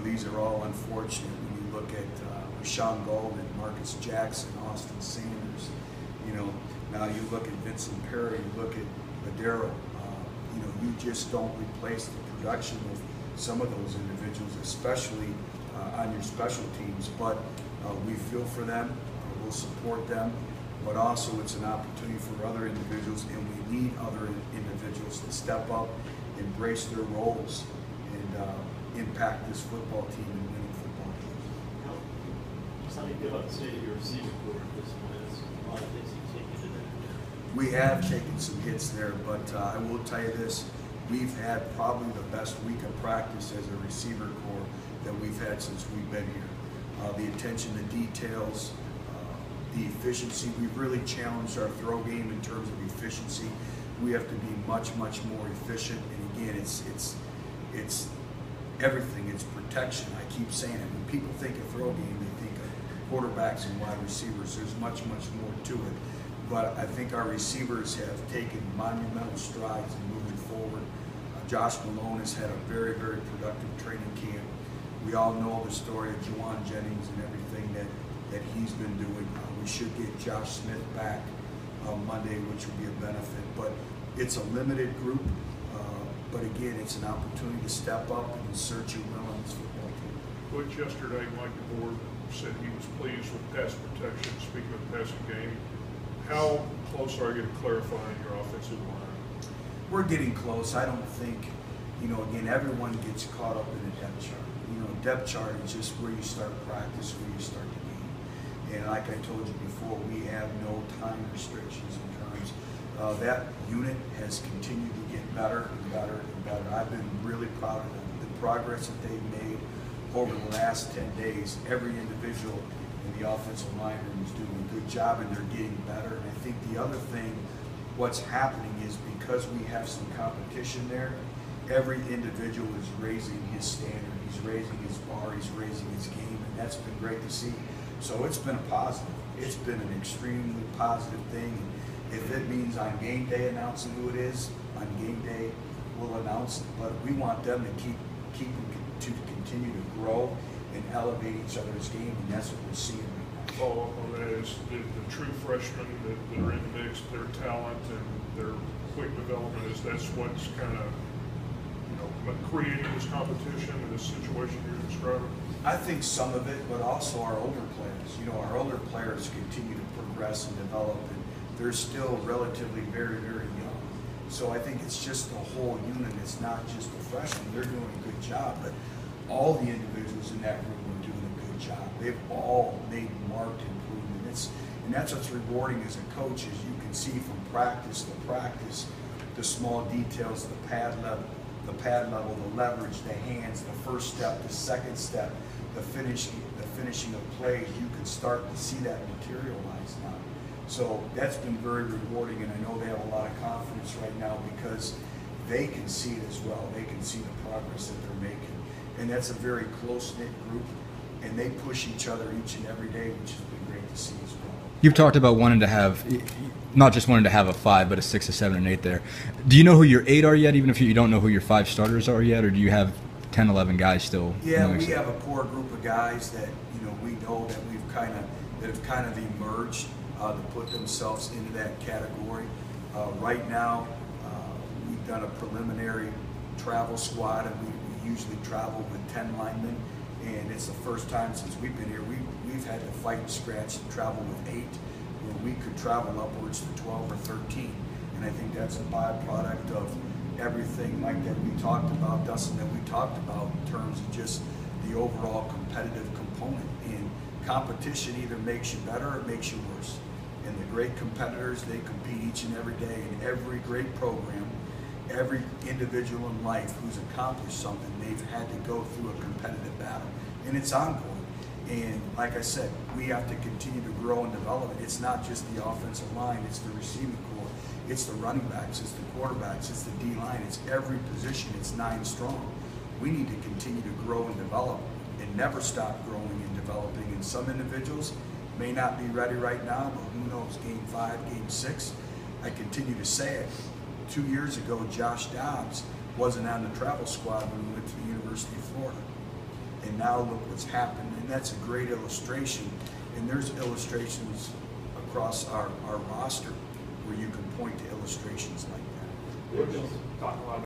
these are all unfortunate when you look at Rashawn Golden, Marcus Jackson, Austin Sanders. Now you look at Vincent Perry, you look at Madero. You just don't replace the production of some of those individuals, especially on your special teams. But we feel for them, we'll support them, but also it's an opportunity for other individuals, and we need other individuals to step up, embrace their roles, and impact this football team and winning football games. How do you feel about the state of your receiving corps at this point? It's a lot of things you've taken in there. We have taken some hits there, but I will tell you this, we've had probably the best week of practice as a receiver corps that we've had since we've been here. The attention to details, the efficiency, we've really challenged our throw game in terms of efficiency. We have to be much, much more efficient, and again, it's everything, it's protection. I keep saying it, when people think of throw game, they think of quarterbacks and wide receivers. There's much, much more to it. But I think our receivers have taken monumental strides in moving forward. Josh Malone has had a very, very productive training camp. We all know the story of Juwan Jennings and everything that he's been doing. We should get Josh Smith back on Monday, which will be a benefit. But it's a limited group. But again, it's an opportunity to step up and insert your will on this football team. Butch, yesterday, Mike DeBoer said he was pleased with pass protection. Speaking of the passing game, how close are you to clarifying your offensive line? We're getting close. I don't think, again, everyone gets caught up in a depth chart. Depth chart is just where you start practice, where you start the game. And like I told you before, we have no time restrictions in terms of that unit has continued to get better and better and better. I've been really proud of them. The progress that they've made over the last 10 days, every individual in the offensive line room is doing a good job, and they're getting better. And I think the other thing, what's happening is because we have some competition there, every individual is raising his standard. He's raising his bar, he's raising his game, and that's been great to see. So it's been a positive. It's been an extremely positive thing. And if it means on game day announcing who it is, on game day we'll announce it. But we want them to continue to grow and elevate each other's game, and that's what we're seeing right now. Follow up on that is the true freshmen that are in the mix, their talent and their quick development, that's what's kind of creating this competition and this situation you're describing? I think some of it, but also our older players. Our older players continue to progress and develop, and they're still relatively very, very young. So I think it's just the whole unit. It's not just the freshmen. They're doing a good job, but all the individuals in that room are doing a good job. They've all made marked improvement. And that's what's rewarding as a coach, is you can see from practice to practice the small details, the pad level, the leverage, the hands, the first step, the second step, the finishing of plays. You can start to see that materialize now. So that's been very rewarding, and I know they have a lot of confidence right now because they can see it as well. They can see the progress that they're making. And that's a very close-knit group, and they push each other each and every day, which has been great to see as well. You've talked about wanting to have, not just wanting to have a 5, but a 6, a 7, and 8 there. Do you know who your 8 are yet, even if you don't know who your 5 starters are yet, or do you have 10, 11 guys still? Yeah, we have a core group of guys that we know that have kind of emerged to put themselves into that category. Right now, we've done a preliminary travel squad, and we usually travel with 10 linemen, and it's the first time since we've been here. We've had to fight and scratch to travel with 8, where we could travel upwards to 12 or 13. And I think that's a byproduct of everything, Mike, that we talked about, Dustin, that we talked about in terms of just the overall competitive component. And competition either makes you better or it makes you worse. And the great competitors, they compete each and every day. In every great program, every individual in life who's accomplished something, they've had to go through a competitive battle. And it's ongoing. And like I said, we have to continue to grow and develop it. It's not just the offensive line, it's the receiving corps, it's the running backs, it's the quarterbacks, it's the D-line, it's every position, it's 9 strong. We need to continue to grow and develop and never stop growing and developing. And some individuals may not be ready right now, but who knows, game 5, game 6, I continue to say it. 2 years ago, Josh Dobbs wasn't on the travel squad when we went to the University of Florida. and now look what's happened. And that's a great illustration. And there's illustrations across our roster where you can point to illustrations like that. We're just talking a lot